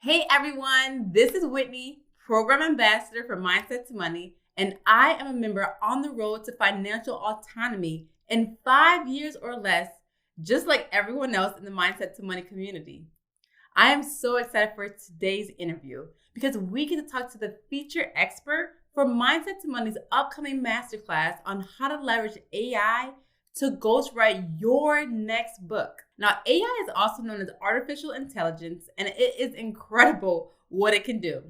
Hey everyone, this is Whitney, Program Ambassador for Mindset to Money, and I am a member on the road to financial autonomy in 5 years or less, just like everyone else in the Mindset to Money community. I am so excited for today's interview because we get to talk to the featured expert for Mindset to Money's upcoming masterclass on how to leverage AI to ghostwrite your next book. Now, AI is also known as artificial intelligence, and it is incredible what it can do.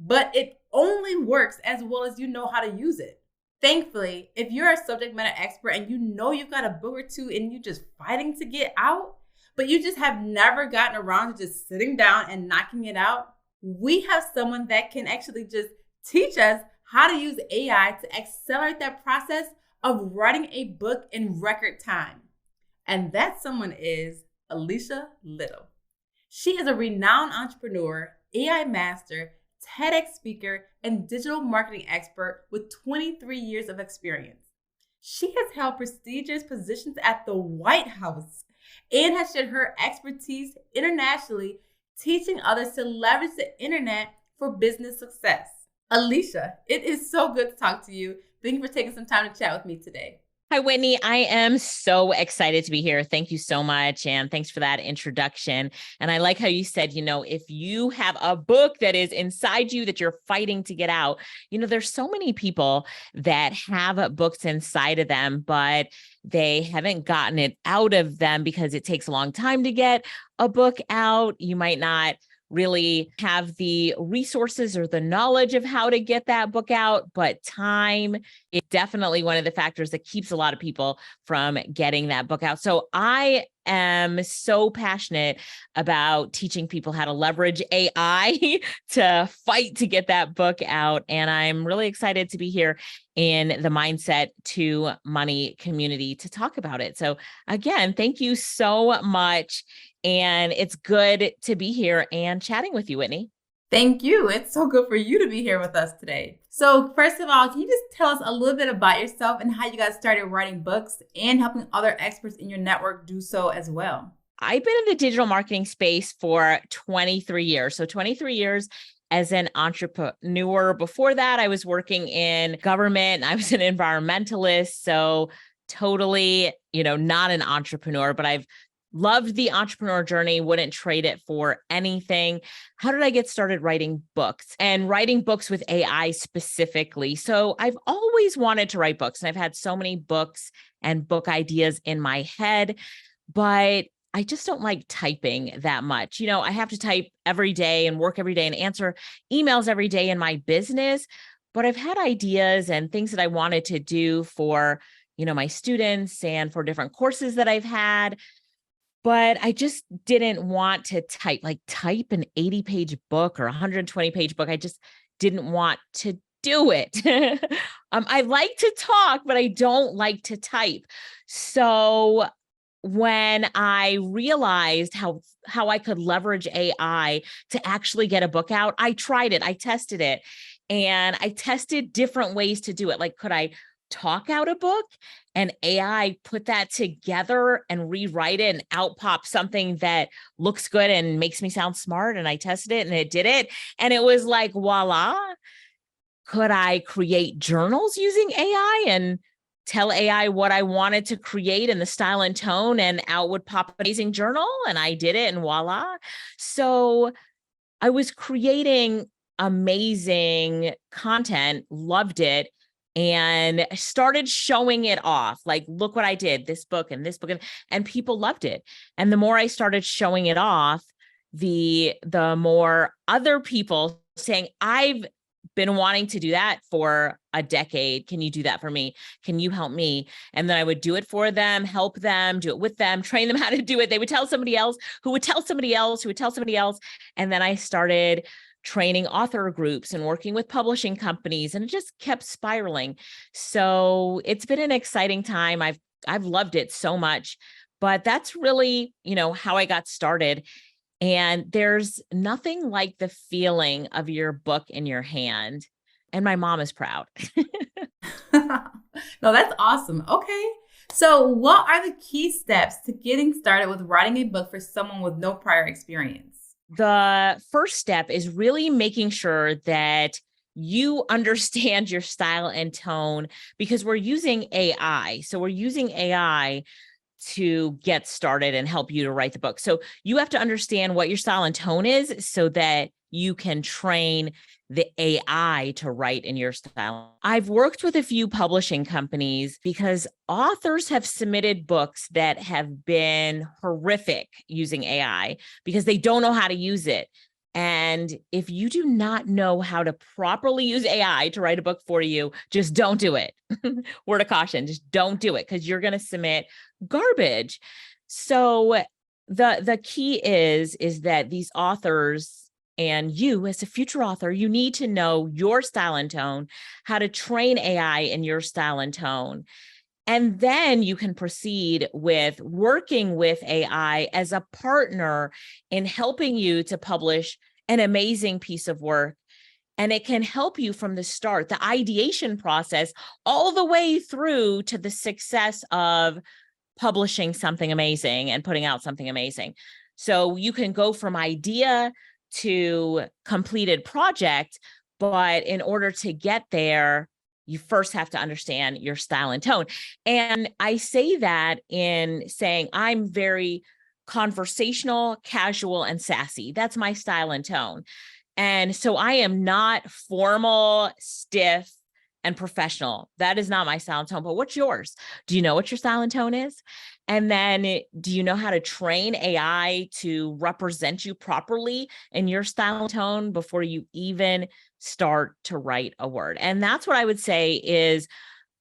But it only works as well as you know how to use it. Thankfully, if you're a subject matter expert and you know you've got a book or two and you're just fighting to get out, but you just have never gotten around to just sitting down and knocking it out, we have someone that can actually just teach us how to use AI to accelerate that process of writing a book in record time. And that someone is Alicia Little. She is a renowned entrepreneur, AI master, TEDx speaker, and digital marketing expert with 23 years of experience. She has held prestigious positions at the White House and has shared her expertise internationally, teaching others to leverage the internet for business success. Alicia, it is so good to talk to you. Thank you for taking some time to chat with me today. Hi, Whitney. I am so excited to be here. Thank you so much. And thanks for that introduction. And I like how you said, if you have a book that is inside you that you're fighting to get out, there's so many people that have books inside of them, but they haven't gotten it out of them because it takes a long time to get a book out. You might not really have the resources or the knowledge of how to get that book out, but time is definitely one of the factors that keeps a lot of people from getting that book out. So I am so passionate about teaching people how to leverage AI to fight to get that book out. And I'm really excited to be here in the Mindset to Money community to talk about it. So again, thank you so much. And it's good to be here and chatting with you, Whitney. Thank you. It's so good for you to be here with us today. So first of all, can you just tell us a little bit about yourself and how you got started writing books and helping other experts in your network do so as well? I've been in the digital marketing space for 23 years. So 23 years as an entrepreneur. Before that, I was working in government and I was an environmentalist. So totally, not an entrepreneur, but I've loved the entrepreneur journey, wouldn't trade it for anything. How did I get started writing books and writing books with AI specifically? So I've always wanted to write books and I've had so many books and book ideas in my head, but I just don't like typing that much. I have to type every day and work every day and answer emails every day in my business, but I've had ideas and things that I wanted to do for, my students and for different courses that I've had. But I just didn't want to type an 80-page book or 120-page book. I just didn't want to do it. I like to talk, but I don't like to type. So when I realized how I could leverage AI to actually get a book out, I tried it. I tested it. And I tested different ways to do it. Like, could I talk out a book and AI put that together and rewrite it and out pop something that looks good and makes me sound smart? And I tested it and it did it. And it was like, voila. Could I create journals using AI and tell AI what I wanted to create in the style and tone, and out would pop an amazing journal? And I did it and voila. So I was creating amazing content, loved it, and started showing it off. Like, look what I did, this book and this book, and people loved it. And the more I started showing it off, the more other people saying, I've been wanting to do that for a decade. Can you do that for me? Can you help me? And then I would do it for them, help them, do it with them, train them how to do it. They would tell somebody else who would tell somebody else who would tell somebody else. And then I started training author groups and working with publishing companies, and it just kept spiraling. So it's been an exciting time. I've loved it so much, but that's really, how I got started. And there's nothing like the feeling of your book in your hand. And my mom is proud. No, that's awesome. Okay. So what are the key steps to getting started with writing a book for someone with no prior experience? The first step is really making sure that you understand your style and tone, because we're using AI. So we're using AI to get started and help you to write the book. So you have to understand what your style and tone is so that you can train the AI to write in your style. I've worked with a few publishing companies because authors have submitted books that have been horrific using AI because they don't know how to use it. And if you do not know how to properly use AI to write a book for you, just don't do it. Word of caution, just don't do it, because you're going to submit garbage. So the key is that these authors and you as a future author, you need to know your style and tone, how to train AI in your style and tone. And then you can proceed with working with AI as a partner in helping you to publish an amazing piece of work. And it can help you from the start, the ideation process, all the way through to the success of publishing something amazing and putting out something amazing. So you can go from idea to completed project, but in order to get there, you first have to understand your style and tone. And I say that in saying I'm very conversational, casual, and sassy. That's my style and tone. And so I am not formal, stiff, and professional. That is not my style and tone. But what's yours? Do you know what your style and tone is? And then do you know how to train AI to represent you properly in your style and tone before you even start to write a word? And that's what I would say is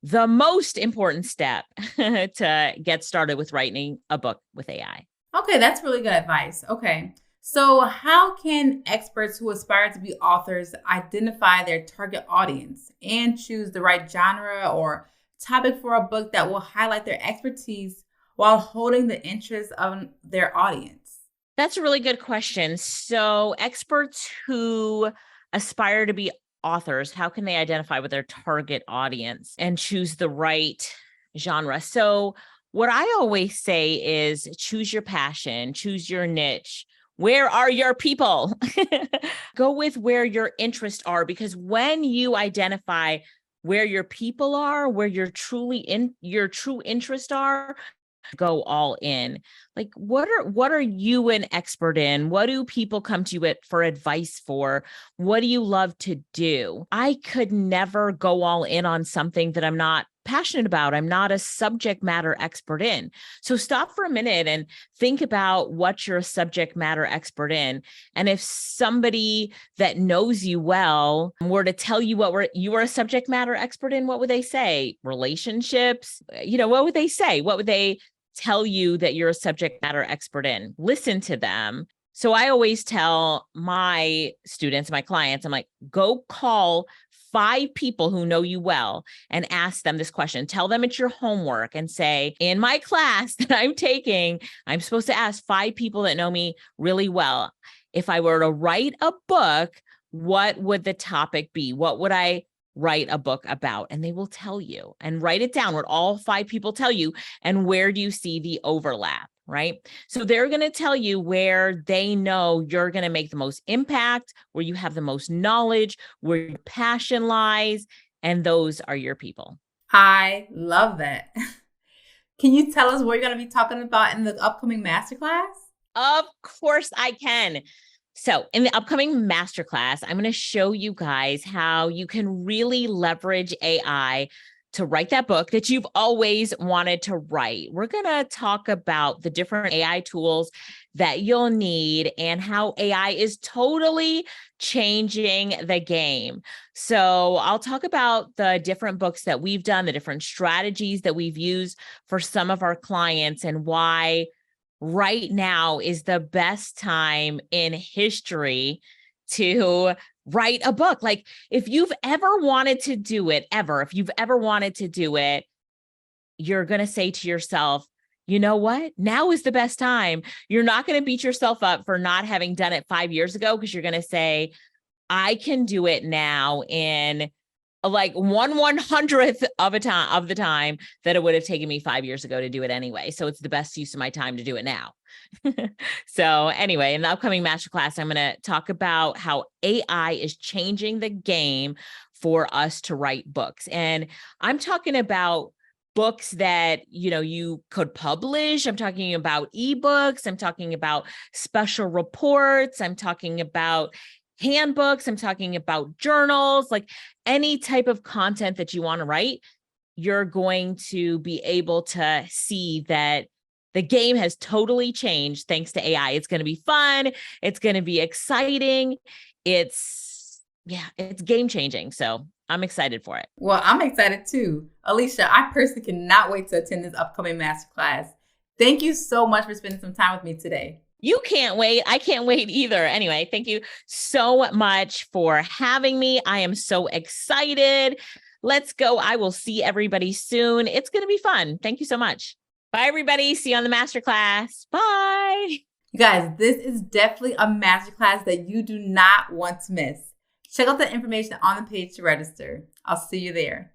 the most important step to get started with writing a book with AI. Okay, that's really good advice. Okay. So how can experts who aspire to be authors identify their target audience and choose the right genre or topic for a book that will highlight their expertise while holding the interest of their audience? That's a really good question. So experts who aspire to be authors, how can they identify with their target audience and choose the right genre? So what I always say is choose your passion, choose your niche. Where are your people? Go with where your interests are, because when you identify where your people are, where your your true interests are, go all in. Like what are you an expert in? What do people come to you for advice for? What do you love to do? I could never go all in on something that I'm not passionate about. I'm not a subject matter expert in. So stop for a minute and think about what you're a subject matter expert in. And if somebody that knows you well were to tell you you were a subject matter expert in, what would they say? Relationships? What would they say? What would they tell you that you're a subject matter expert in? Listen to them. So I always tell my students, my clients, I'm like, go call 5 people who know you well and ask them this question. Tell them it's your homework and say, in my class that I'm taking, I'm supposed to ask 5 people that know me really well. If I were to write a book, what would the topic be? What would I write a book about? And they will tell you, and write it down what all 5 people tell you. And where do you see the overlap? Right? So they're going to tell you where they know you're going to make the most impact, where you have the most knowledge, where your passion lies, and those are your people. I love that. Can you tell us what you're going to be talking about in the upcoming masterclass? Of course I can. So in the upcoming masterclass, I'm going to show you guys how you can really leverage AI to write that book that you've always wanted to write. We're going to talk about the different AI tools that you'll need and how AI is totally changing the game. So I'll talk about the different books that we've done, the different strategies that we've used for some of our clients, and why right now is the best time in history to write a book. Like if you've ever wanted to do it, you're going to say to yourself, you know what? Now is the best time. You're not going to beat yourself up for not having done it 5 years ago, because you're going to say, I can do it now in like 1/100th of the time that it would have taken me 5 years ago to do it anyway. So it's the best use of my time to do it now. So anyway, in the upcoming masterclass, I'm going to talk about how AI is changing the game for us to write books. And I'm talking about books that, you could publish. I'm talking about ebooks. I'm talking about special reports. I'm talking about handbooks. I'm talking about journals, like any type of content that you want to write. You're going to be able to see that the game has totally changed thanks to AI. It's going to be fun. It's going to be exciting. It's game changing. So I'm excited for it. Well, I'm excited too. Alicia, I personally cannot wait to attend this upcoming masterclass. Thank you so much for spending some time with me today. You can't wait. I can't wait either. Anyway, thank you so much for having me. I am so excited. Let's go. I will see everybody soon. It's going to be fun. Thank you so much. Bye, everybody. See you on the masterclass. Bye. You guys, this is definitely a masterclass that you do not want to miss. Check out the information on the page to register. I'll see you there.